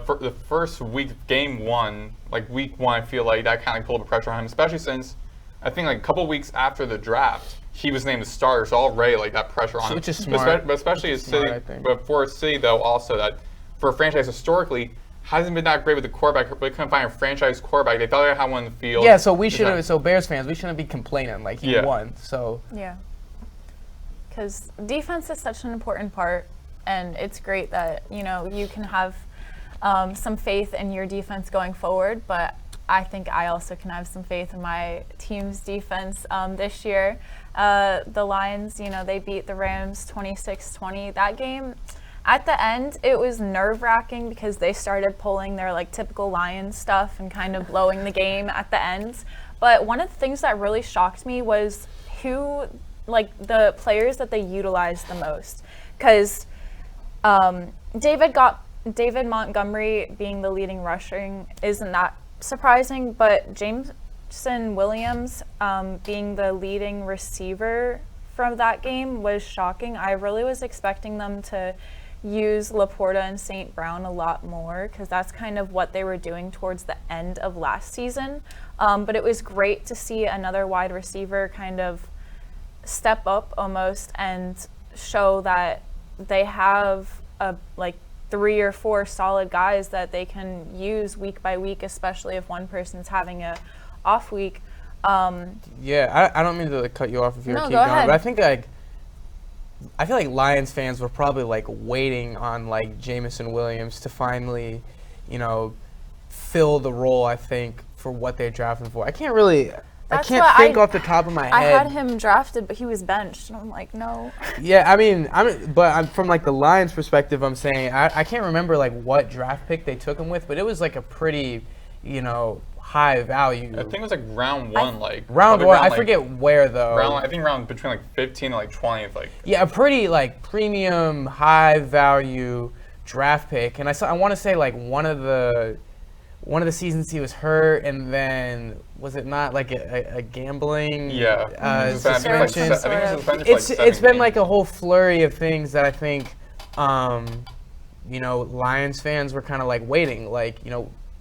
for the first week, game 1, week 1, I feel that kind of pulled the pressure on him, especially since I think a couple weeks after the draft, he was named the starter, so already that pressure on him. Which is smart. But especially a city, but for a city though also that. For a franchise historically, hasn't been that great with the quarterback. They couldn't find a franchise quarterback. They thought they had one in the field. Yeah, so so Bears fans, we shouldn't be complaining he won. So yeah, because defense is such an important part, and it's great that you can have some faith in your defense going forward. But I think I also can have some faith in my team's defense this year. The Lions, they beat the Rams 26-20. That game. At the end, it was nerve-wracking because they started pulling their typical Lions stuff and kind of blowing the game at the end. But one of the things that really shocked me was who, the players that they utilized the most. Because David Montgomery being the leading rushing isn't that surprising, but Jameson Williams being the leading receiver from that game was shocking. I really was expecting them to use Laporta and St. Brown a lot more because that's kind of what they were doing towards the end of last season. But it was great to see another wide receiver kind of step up almost and show that they have 3 or 4 solid guys that they can use week by week, especially if one person's having a off week. I don't mean to cut you off if you're keep go going, ahead. but I think I feel Lions fans were probably waiting on Jameson Williams to finally, fill the role. I think for what they drafted him for. I can't think off the top of my head. I had him drafted, but he was benched, and I'm no. Yeah, I'm from the Lions' perspective. I'm saying I can't remember what draft pick they took him with, but it was a pretty, high value. I think it was round 1, round 1. I forget where though. I think round between 15 and 20th. Yeah, a pretty premium high value draft pick, and I want to say one of the seasons he was hurt, and then was it not a gambling suspension? I think it was suspended it's been a whole flurry of things that I think Lions fans were kind of waiting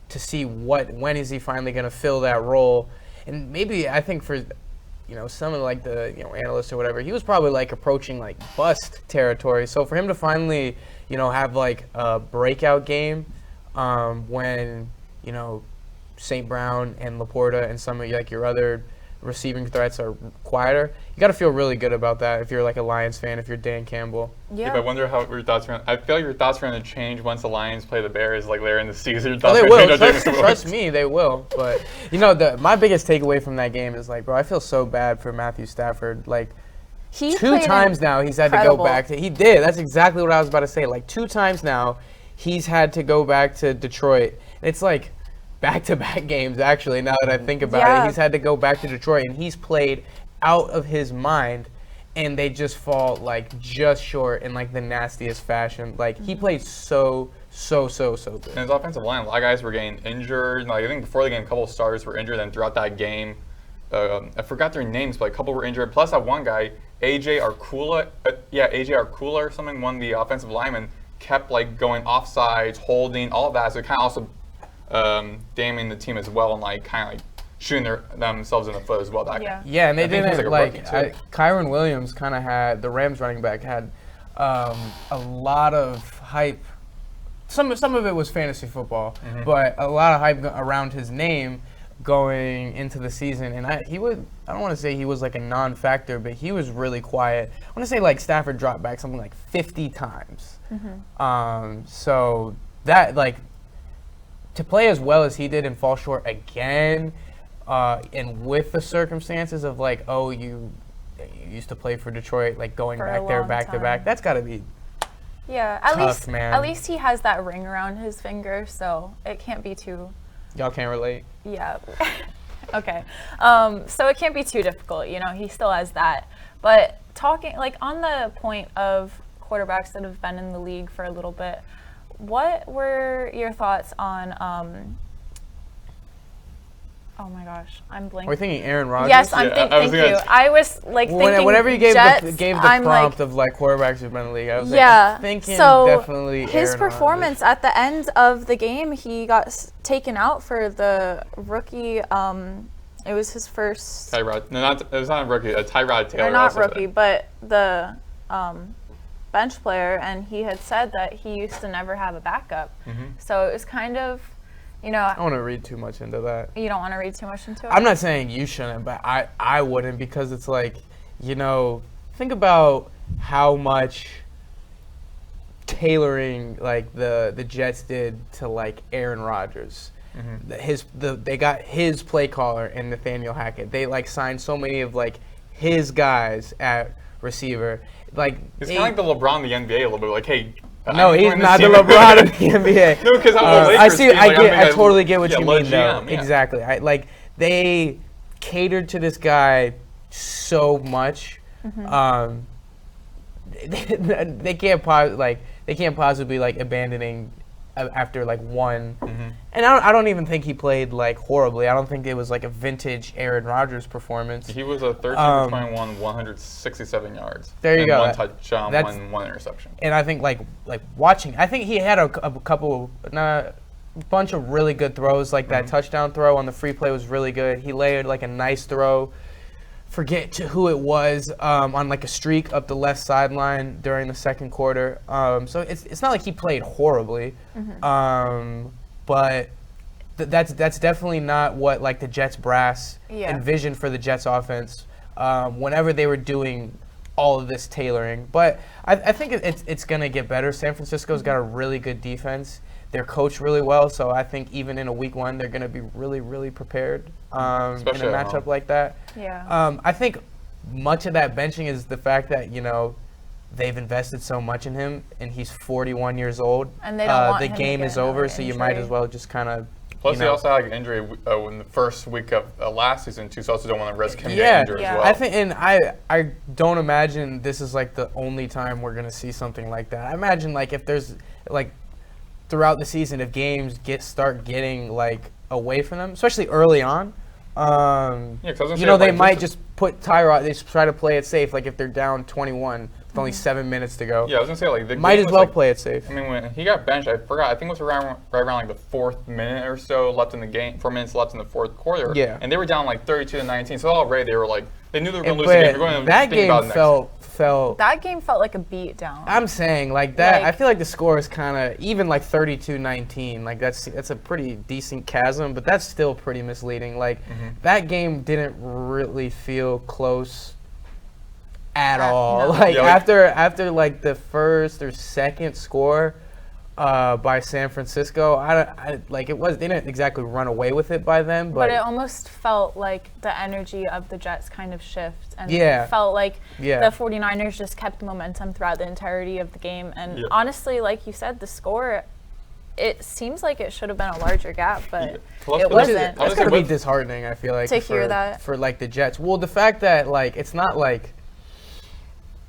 to see when is he finally going to fill that role. And maybe I think for some of the analysts or whatever, he was probably approaching bust territory. So for him to finally have like a breakout game when, St. Brown and Laporta and some of like your other receiving threats are quieter. You got to feel really good about that if you're like a Lions fan, if you're Dan Campbell. Yeah. But I wonder how your thoughts are. I feel like your thoughts are going to change once the Lions play the Bears like later in the season. Oh, they will. Trust me, they will. But my biggest takeaway from that game is like, bro, I feel so bad for Matthew Stafford. Like, He 2 times now he's had to go back to. He did. That's exactly what I was about to say. Like 2 times now, he's had to go back to Detroit. It's like back-to-back games, actually, now that I think about it. He's had to go back to Detroit, and he's played out of his mind, and they just fall, like, just short in, like, the nastiest fashion. Like, he played so good. And his offensive line, a lot of guys were getting injured. Like, I think before the game, a couple of starters were injured, and throughout that game, I forgot their names, but a couple were injured. Plus, that one guy, AJ Arcula or something, one of the offensive linemen, kept, like, going offsides, holding, all of that. So it kind of also damning the team as well, and like kind of like shooting themselves in the foot as well. Yeah, and they didn't like Kyron Williams kind of had, the Rams running back had a lot of hype. Some of it was fantasy football, but a lot of hype around his name going into the season. And I don't want to say he was like a non-factor, but he was really quiet. I want to say like Stafford dropped back something like 50 times. So that like, to play as well as he did and fall short again, and with the circumstances of like, oh, you used to play for Detroit, like going back there back to back, that's got to be tough, man. At least he has that ring around his finger, so it can't be too. Y'all can't relate. Yeah. Okay. So it can't be too difficult. He still has that. But talking like on the point of quarterbacks that have been in the league for a little bit. What were your thoughts on, oh my gosh, I'm blanking. We're thinking Aaron Rodgers? Yes, thank you. I was like thinking whenever you gave Jets, the prompt of like quarterbacks who've been in the league, I was thinking so definitely his Aaron performance Rodgers. at the end of the game, he got taken out for the rookie, it was his first. Tyrod. No, it was not a rookie, Tyrod Taylor. Or not rookie, but the bench player, and he had said that he used to never have a backup. So it was kind of, I don't want to read too much into that. You don't want to read too much into it? I'm not saying you shouldn't, but I wouldn't, because it's like, think about how much tailoring like the Jets did to like Aaron Rodgers. They got his play caller in Nathaniel Hackett. They like signed so many of like his guys at receiver. Like it's kind of like the LeBron in the NBA a little bit. Like, hey, no, he's not the LeBron in the NBA. No, because I see. I totally get what you mean, though. GM, exactly. They catered to this guy so much. They can't possibly like abandoning after like one. And I don't even think he played like horribly. I don't think it was like a vintage Aaron Rodgers performance. He was a 13 for 21, 167 yards. There you go. One touchdown, one interception. And I think like watching, I think he had a bunch of really good throws. Like that touchdown throw on the free play was really good. He layered like a nice throw. Forget who it was on like a streak up the left sideline during the second quarter. So it's not like he played horribly, but that's definitely not what like the Jets brass envisioned for the Jets offense whenever they were doing all of this tailoring. But I think it's gonna get better. San Francisco's got a really good defense. They're coached really well, so I think even in a week one, they're going to be really, really prepared in a matchup like that. Yeah. I think much of that benching is the fact that, they've invested so much in him, and he's 41 years old. And they don't want the him game to get is over, so injury. you might as well just kind of. Plus, he also had an injury in the first week of last season, too, so also don't want to risk him getting injured as well. I think, and I don't imagine this is like the only time we're going to see something like that. I imagine like if there's like throughout the season, if games start getting like away from them, especially early on, they might just put Tyrod. They just try to play it safe. Like if they're down 21, with only 7 minutes to go. Yeah, I was gonna say like the Might game as was, well like, play it safe. I mean, when he got benched, I forgot. I think it was right around like the 4th minute or so left in the game. 4 minutes left in the 4th quarter. Yeah. And they were down like 32-19. So already they were like, they knew they were gonna lose the game. They were going to that think game about it next. felt. That game felt like a beatdown. I'm saying like that. Like- I feel like the score is kind of even like 32-19. Like that's a pretty decent chasm, but that's still pretty misleading. Like that game didn't really feel close at all. No. Like Yeah, like- after like the first or second score by San Francisco, I like it was. They didn't exactly run away with it by then, But it almost felt like the energy of the Jets kind of shift. And Yeah. it felt like Yeah. the 49ers just kept momentum throughout the entirety of the game. And Yeah. honestly, like you said, the score, it seems like it should have been a larger gap, but Yeah. Well, it that's- wasn't. I was That's gonna gotta say be disheartening. I feel like To for, hear that. for like the Jets. Well, the fact that like it's not like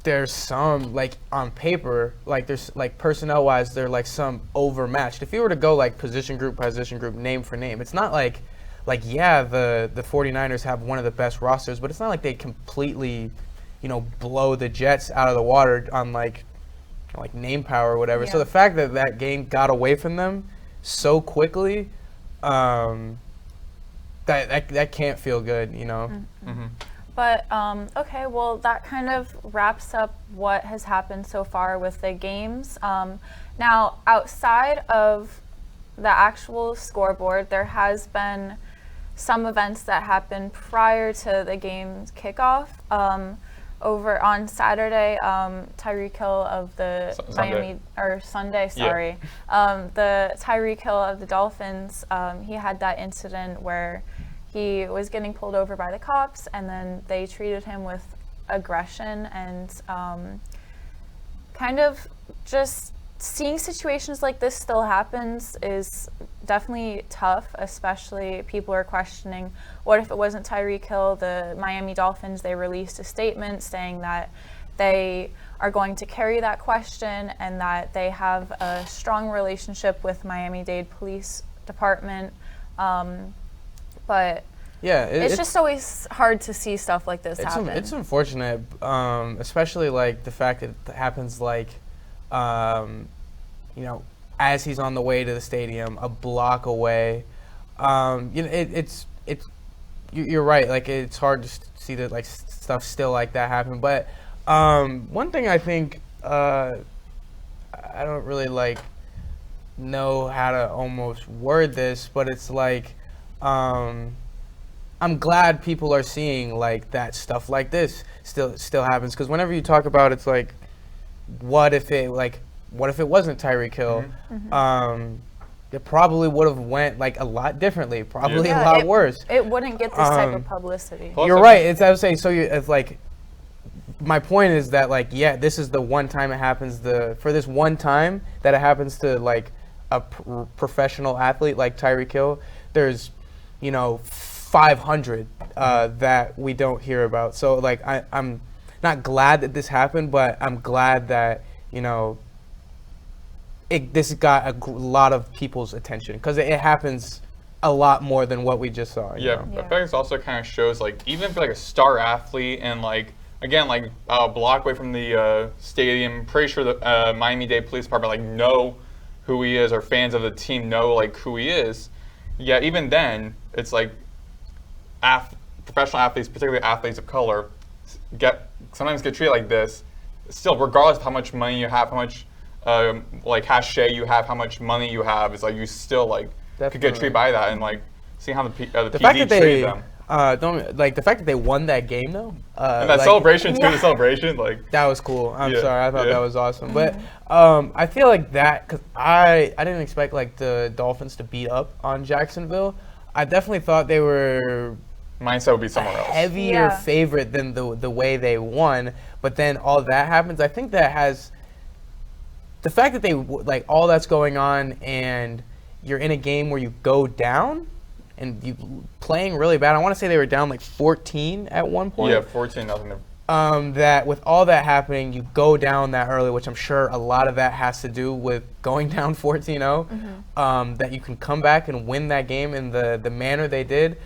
there's some like on paper like there's like personnel wise they're like some overmatched. If you were to go like position group, name for name, it's not like yeah the 49ers have one of the best rosters, but it's not like they completely blow the Jets out of the water on like name power or whatever. So Yeah. the fact that that game got away from them so quickly, that can't feel good, Mhm. But, okay, well, that kind of wraps up what has happened so far with the games. Now, outside of the actual scoreboard, there has been some events that happened prior to the game's kickoff. Over on Saturday, Tyreek Hill of the Sunday, sorry. The Tyreek Hill of the Dolphins, he had that incident where he was getting pulled over by the cops, and then they treated him with aggression, and kind of just seeing situations like this still happens is definitely tough, especially people are questioning, what if it wasn't Tyreek Hill? The Miami Dolphins, they released a statement saying that they are going to carry that question and that they have a strong relationship with Miami-Dade Police Department. But yeah, it's just always hard to see stuff like this happen. It's unfortunate, especially like the fact that it happens like, as he's on the way to the stadium, a block away. You're right. Like it's hard to see that like stuff still like that happen. But one thing I think I don't really like know how to almost word this, but it's like. I'm glad people are seeing like that stuff like this still happens, because whenever you talk about it's like, what if it wasn't Tyreek Hill? It probably would have went like a lot differently, probably a lot worse. It wouldn't get this type of publicity. You're right. I would say so. It's like my point is that like this is the one time it happens. For this one time that it happens to like a professional athlete like Tyreek Hill, there's 500 that we don't hear about. So like I'm not glad that this happened, but I'm glad that this got a lot of people's attention, because it happens a lot more than what we just saw. Yeah, I feel like this also kind of shows like even for like a star athlete and like again like a block away from the stadium, pretty sure the Miami-Dade Police Department like know who he is, or fans of the team know like who he is. Yeah, even then, it's like professional athletes, particularly athletes of color, sometimes get treated like this. Still, regardless of how much money you have, how much like cachet you have, how much money you have, it's like you still like could get treated by that, and like seeing how the PD treated them. The fact that they won that game though. And that celebration too, the celebration, like that was cool. I'm sorry, I thought that was awesome. But Mm-hmm. I feel like that, because I didn't expect like the Dolphins to beat up on Jacksonville. I definitely thought they were mindset would be somewhere else. Heavier favorite than the way they won. But then all that happens. I think that has the fact that they like all that's going on, and you're in a game where you go down. And you playing really bad. I want to say they were down like 14 at one point. Yeah, 14-0. That with all that happening, you go down that early, which I'm sure a lot of that has to do with going down 14-0. That you can come back and win that game in the manner they did.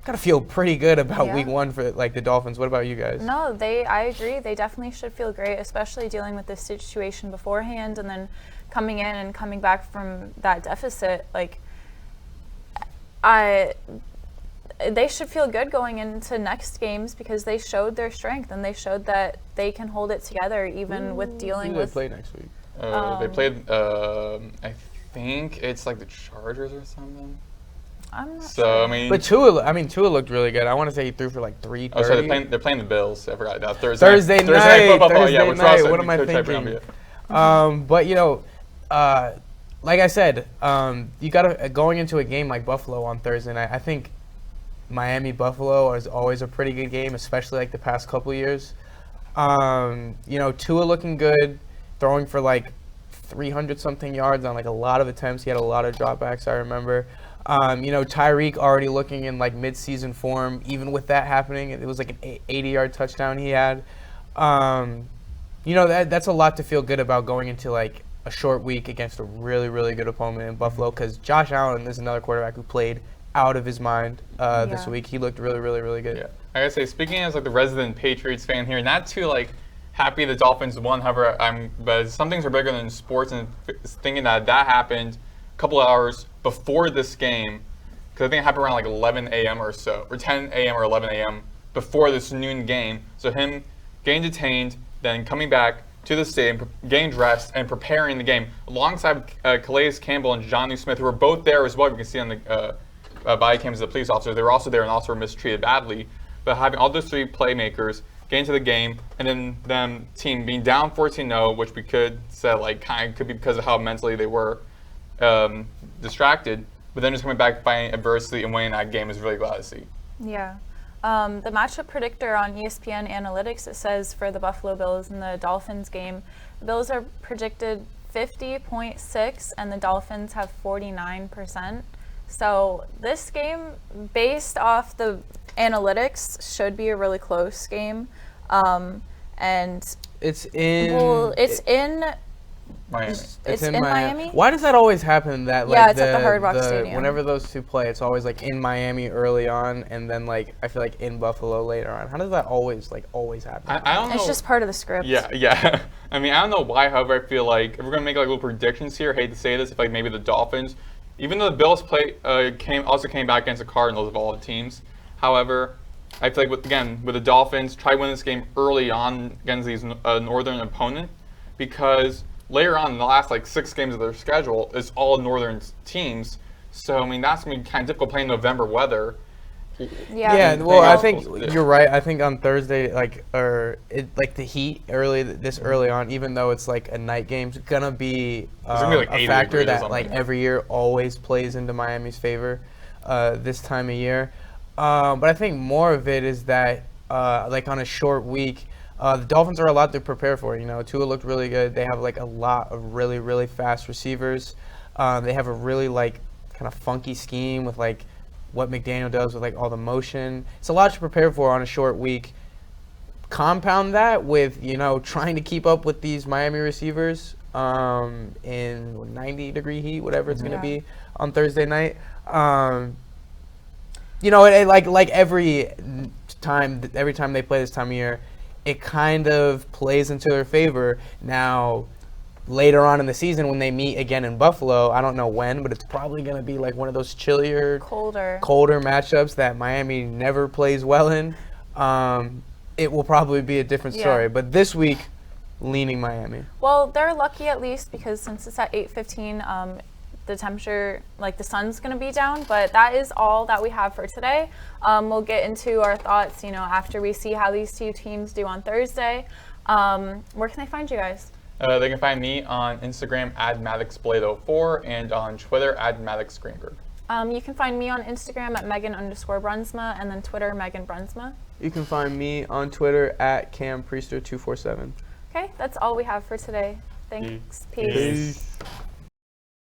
gotta feel pretty good about Yeah. week 1 for like the Dolphins. What about you guys? No, I agree. They definitely should feel great, especially dealing with this situation beforehand and then coming in and coming back from that deficit. Like, they should feel good going into next games because they showed their strength and they showed that they can hold it together even with dealing Who do with. they play next week? They played, I think it's like the Chargers or something. I'm not So, sure. I mean. But Tua looked really good. I want to say he threw for like 330. Oh, sorry, they're playing the Bills. I forgot. That Thursday Thursday night night. football. Yeah, Thursday which night. also What am I could type thinking? around it. But like I said, you gotta going into a game like Buffalo on Thursday night. I think Miami Buffalo is always a pretty good game, especially like the past couple years. Tua looking good, throwing for like 300 something yards on like a lot of attempts. He had a lot of dropbacks, I remember. Tyreek already looking in like mid-season form. Even with that happening, it was like an 80-yard touchdown he had. That's a lot to feel good about going into like a short week against a really, really good opponent in Buffalo, because Josh Allen is another quarterback who played out of his mind this week. He looked really, really, really good. Yeah, I gotta say, speaking as like the resident Patriots fan here, not too like happy the Dolphins won. However, but some things are bigger than sports, and thinking that happened a couple of hours before this game, because I think it happened around like 11 a.m. or so, or 10 a.m. or 11 a.m. before this noon game. So him getting detained, then coming back to the stadium, getting dressed, and preparing the game alongside Calais Campbell and Jonnu Smith, who were both there as well. You can see on the body cams of the police officer. They were also there and also were mistreated badly. But having all those three playmakers get into the game, and then them team being down 14-0, which we could say like kind of could be because of how mentally they were distracted, but then just coming back fighting adversity and winning that game is really glad to see. Yeah. The matchup predictor on ESPN Analytics, it says for the Buffalo Bills and the Dolphins game, the Bills are predicted 50.6 and the Dolphins have 49%. So this game, based off the analytics, should be a really close game. And It's in. it's in Miami. It's in Miami? Why does that always happen? That like Yeah, it's at the Hard Rock Stadium. Whenever those two play, it's always like in Miami early on, and then like I feel like in Buffalo later on. How does that always happen? I don't know. It's just part of the script. Yeah. I mean, I don't know why. However, I feel like if we're gonna make like little predictions here, I hate to say this, if like maybe the Dolphins, even though the Bills came back against the Cardinals of all the teams. However, I feel like with the Dolphins, try to win this game early on against these northern opponent, because later on in the last like 6 games of their schedule, it's all northern teams. So I mean that's gonna be kind of difficult playing November weather. Yeah. Well, I think Yeah. you're right. I think on Thursday, the heat early on, even though it's like a night game, it's gonna be, gonna be like a 80 factor degrees or that like something. every year always plays into Miami's favor this time of year. But I think more of it is that like on a short week, the Dolphins are a lot to prepare for. Tua looked really good. They have like a lot of really, really fast receivers. They have a really like kind of funky scheme with like what McDaniel does with like all the motion. It's a lot to prepare for on a short week. Compound that with trying to keep up with these Miami receivers in 90-degree heat, whatever it's going to be on Thursday night. Like every time they play this time of year, it kind of plays into their favor. Now, later on in the season when they meet again in Buffalo, I don't know when, but it's probably going to be like one of those chillier, colder matchups that Miami never plays well in. It will probably be a different story. But this week, leaning Miami. Well, they're lucky at least because since it's at 8:15, the temperature, like the sun's going to be down, but that is all that we have for today. We'll get into our thoughts, after we see how these two teams do on Thursday. Where can they find you guys? They can find me on Instagram at MaddoxBlade04 and on Twitter at Maddox Greenberg. You can find me on Instagram at Megan_Brunsma and then Twitter Megan Brunsma. You can find me on Twitter at CamPriester247. Okay, that's all we have for today. Thanks. Peace. Peace.